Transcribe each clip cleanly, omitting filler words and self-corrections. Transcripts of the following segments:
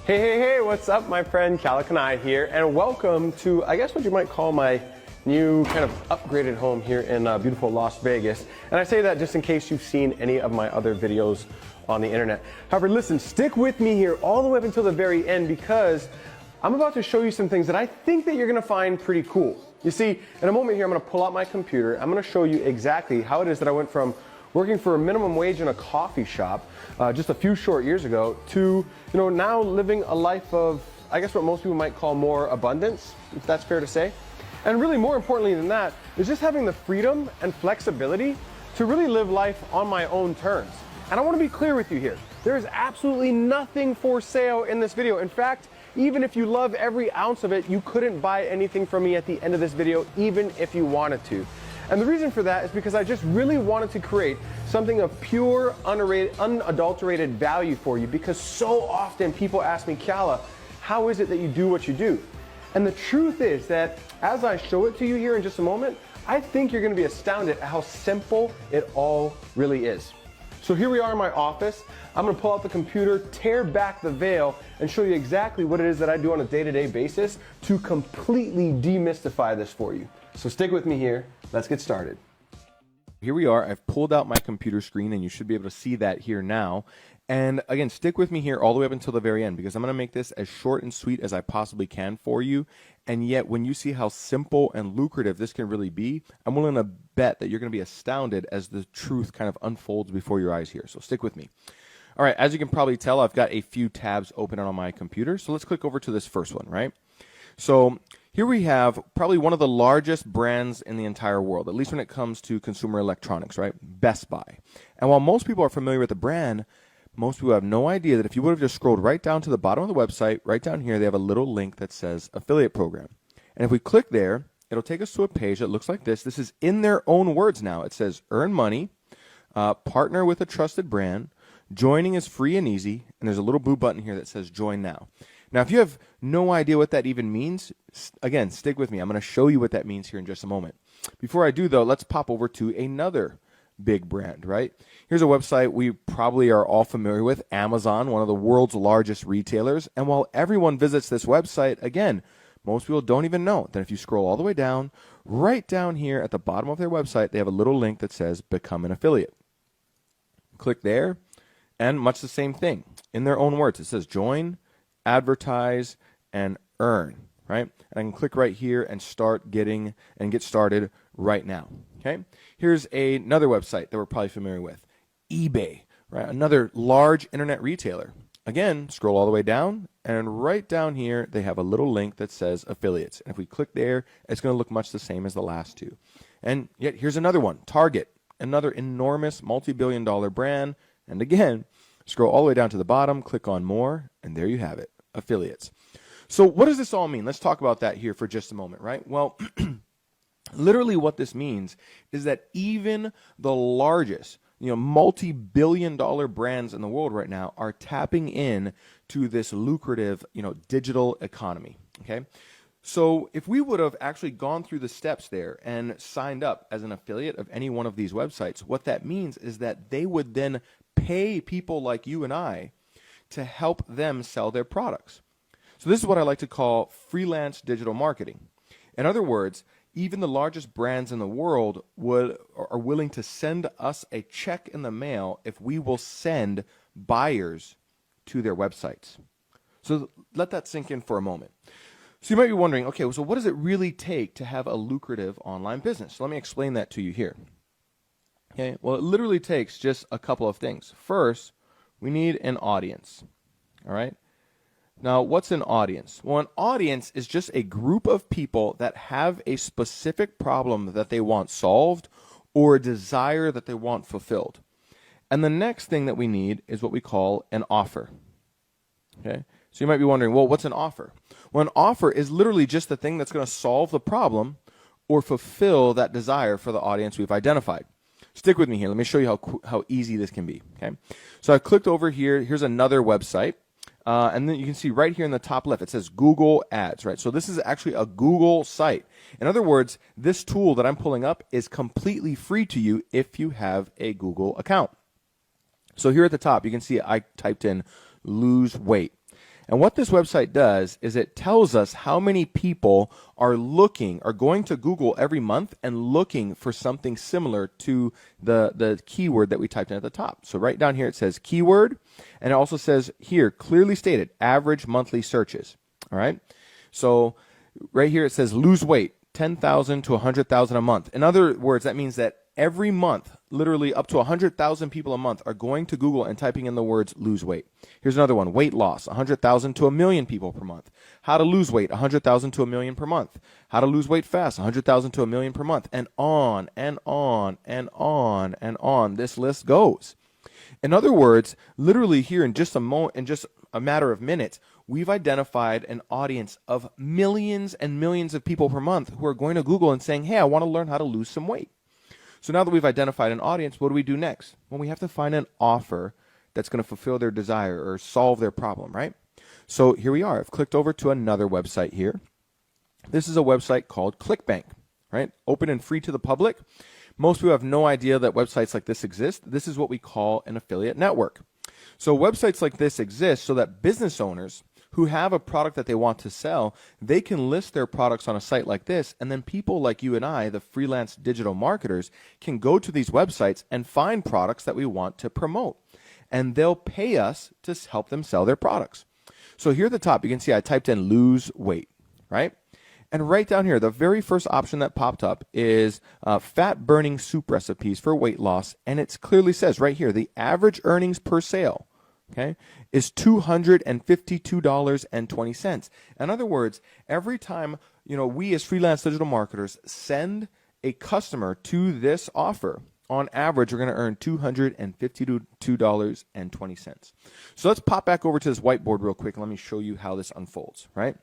Hey, what's up? My friend Calicanai here, and welcome to, I guess what you might call my new kind of upgraded home here in beautiful Las Vegas. And I say that just in case you've seen any of my other videos on the internet. However, listen, stick with me here all the way up until the very end because I'm about to show you some things that I think that you're gonna find pretty cool. You see, in a moment here, I'm gonna pull out my computer. I'm gonna show you exactly how it is that I went from working for a minimum wage in a coffee shop just a few short years ago to, now living a life of, I guess what most people might call more abundance, if that's fair to say. And really more importantly than that is just having the freedom and flexibility to really live life on my own terms. And I want to be clear with you here. There is absolutely nothing for sale in this video. In fact, even if you love every ounce of it, you couldn't buy anything from me at the end of this video, even if you wanted to. And the reason for that is because I just really wanted to create something of pure, unadulterated value for you, because so often people ask me, Calla, how is it that you do what you do? And the truth is that as I show it to you here in just a moment, I think you're gonna be astounded at how simple it all really is. So here we are in my office. I'm gonna pull out the computer, tear back the veil, and show you exactly what it is that I do on a day-to-day basis to completely demystify this for you. So stick with me here. Let's get started. Here we are. I've pulled out my computer screen, and you should be able to see that here now. And again, stick with me here all the way up until the very end, because I'm going to make this as short and sweet as I possibly can for you. And yet, when you see how simple and lucrative this can really be, I'm willing to bet that you're going to be astounded as the truth kind of unfolds before your eyes here. So stick with me. All right, as you can probably tell, I've got a few tabs open on my computer. So let's click over to this first one, right? So here we have probably one of the largest brands in the entire world, at least when it comes to consumer electronics, right? Best Buy. And while most people are familiar with the brand, most people have no idea that if you would have just scrolled right down to the bottom of the website, right down here, they have a little link that says affiliate program. And if we click there, it'll take us to a page that looks like this. This is in their own words now. It says earn money, partner with a trusted brand, joining is free and easy, and there's a little blue button here that says join now. Now, if you have no idea what that even means, again, stick with me. I'm going to show you what that means here in just a moment. Before I do, though, let's pop over to another big brand, right? Here's a website we probably are all familiar with, Amazon, one of the world's largest retailers. And while everyone visits this website, again, most people don't even know that if you scroll all the way down, right down here at the bottom of their website, they have a little link that says become an affiliate. Click there, and much the same thing. In their own words, it says join, advertise, and earn, right? And I can click right here and get started right now, okay? Here's another website that we're probably familiar with, eBay, right? Another large internet retailer. Again, scroll all the way down, and right down here, they have a little link that says affiliates. And if we click there, it's going to look much the same as the last two. And yet, here's another one, Target, another enormous multi-billion-dollar brand. And again, scroll all the way down to the bottom, click on more, and there you have it, affiliates. So what does this all mean? Let's talk about that here for just a moment, right? Well, literally what this means is that even the largest, multi-billion-dollar brands in the world right now are tapping in to this lucrative, digital economy, okay? So if we would have actually gone through the steps there and signed up as an affiliate of any one of these websites, what that means is that they would then pay people like you and I to help them sell their products. So this is what I like to call freelance digital marketing. In other words, even the largest brands in the world are willing to send us a check in the mail if we will send buyers to their websites. So let that sink in for a moment. So you might be wondering, okay, so what does it really take to have a lucrative online business? So let me explain that to you here. Okay, well, it literally takes just a couple of things. First, we need an audience, all right? Now, what's an audience? Well, an audience is just a group of people that have a specific problem that they want solved or a desire that they want fulfilled. And the next thing that we need is what we call an offer, okay? So you might be wondering, well, what's an offer? Well, an offer is literally just the thing that's going to solve the problem or fulfill that desire for the audience we've identified. Stick with me here. Let me show you how easy this can be. Okay, so I've clicked over here. Here's another website. And then you can see right here in the top left, it says Google Ads, right? So this is actually a Google site. In other words, this tool that I'm pulling up is completely free to you if you have a Google account. So here at the top, you can see I typed in lose weight. And what this website does is it tells us how many people are going to Google every month and looking for something similar to the keyword that we typed in at the top. So right down here it says keyword, and it also says here, clearly stated, average monthly searches. All right. So right here it says lose weight, 10,000 to 100,000 a month. In other words, that means that every month, literally up to 100,000 people a month are going to Google and typing in the words lose weight. Here's another one, weight loss, 100,000 to 1,000,000 people per month. How to lose weight, 100,000 to 1,000,000 per month. How to lose weight fast, 100,000 to 1,000,000 per month. And on and on and on and on this list goes. In other words, literally here in just a matter of minutes, we've identified an audience of millions and millions of people per month who are going to Google and saying, hey, I want to learn how to lose some weight. So now that we've identified an audience, what do we do next? Well, we have to find an offer that's going to fulfill their desire or solve their problem, right? So here we are. I've clicked over to another website here. This is a website called ClickBank, right? Open and free to the public. Most people have no idea that websites like this exist. This is what we call an affiliate network. So websites like this exist so that business owners who have a product that they want to sell, they can list their products on a site like this, and then people like you and I, the freelance digital marketers, can go to these websites and find products that we want to promote. And they'll pay us to help them sell their products. So here at the top, you can see I typed in lose weight, right? And right down here, the very first option that popped up is fat burning soup recipes for weight loss. And it clearly says right here, the average earnings per sale, okay, is $252.20. In other words, every time, we as freelance digital marketers send a customer to this offer, on average, we're going to earn $252.20. So let's pop back over to this whiteboard real quick and let me show you how this unfolds, right?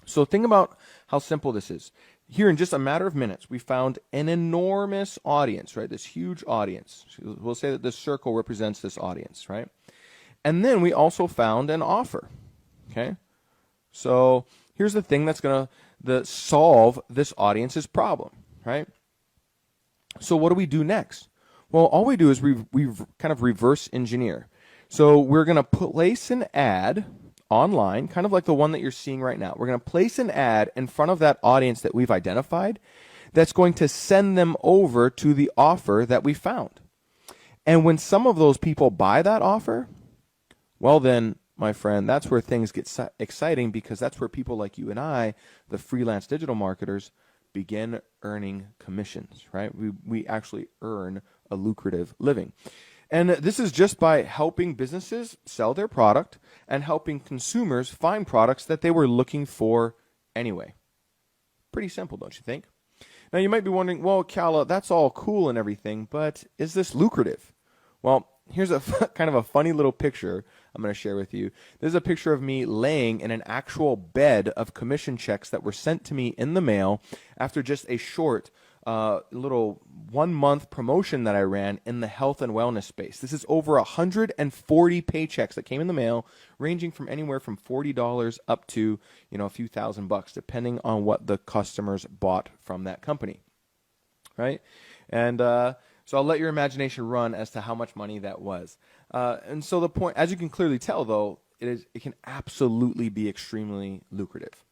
So think about how simple this is. Here in just a matter of minutes, we found an enormous audience, right? This huge audience. We'll say that this circle represents this audience, right? And then we also found an offer, okay? So here's the thing that's going to solve this audience's problem, right? So what do we do next? Well, all we do is we kind of reverse engineer. So we're going to place an ad online, kind of like the one that you're seeing right now. We're going to place an ad in front of that audience that we've identified that's going to send them over to the offer that we found. And when some of those people buy that offer, well then, my friend, that's where things get exciting, because that's where people like you and I, the freelance digital marketers, begin earning commissions, right? We actually earn a lucrative living. And this is just by helping businesses sell their product and helping consumers find products that they were looking for anyway. Pretty simple, don't you think? Now, you might be wondering, well, Calla, that's all cool and everything, but is this lucrative? Well, here's a kind of a funny little picture I'm going to share with you. This is a picture of me laying in an actual bed of commission checks that were sent to me in the mail after just a short little 1 month promotion that I ran in the health and wellness space. This is over 140 paychecks that came in the mail, ranging from anywhere from $40 up to, a few $1,000, depending on what the customers bought from that company, right? And so I'll let your imagination run as to how much money that was. And so the point, as you can clearly tell, though, it can absolutely be extremely lucrative.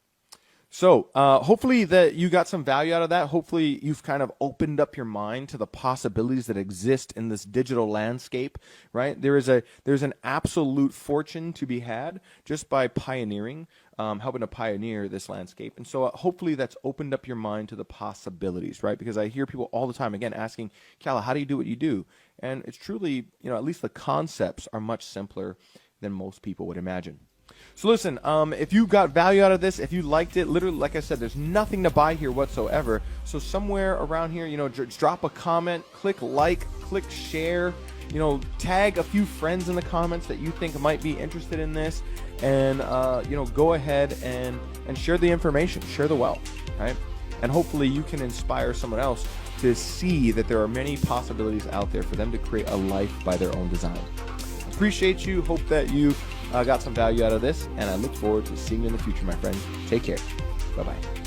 So hopefully that you got some value out of that. Hopefully you've kind of opened up your mind to the possibilities that exist in this digital landscape, right? There's an absolute fortune to be had just by pioneering, helping to pioneer this landscape. And so hopefully that's opened up your mind to the possibilities, right? Because I hear people all the time, again, asking, Calla, how do you do what you do? And it's truly, at least the concepts are much simpler than most people would imagine. So listen, if you got value out of this, if you liked it, literally, like I said, there's nothing to buy here whatsoever. So somewhere around here, drop a comment, click like, click share, tag a few friends in the comments that you think might be interested in this, and go ahead and share the information, share the wealth, right? And hopefully you can inspire someone else to see that there are many possibilities out there for them to create a life by their own design. Appreciate you. Hope that you got some value out of this, and I look forward to seeing you in the future, my friend. Take care. Bye-bye.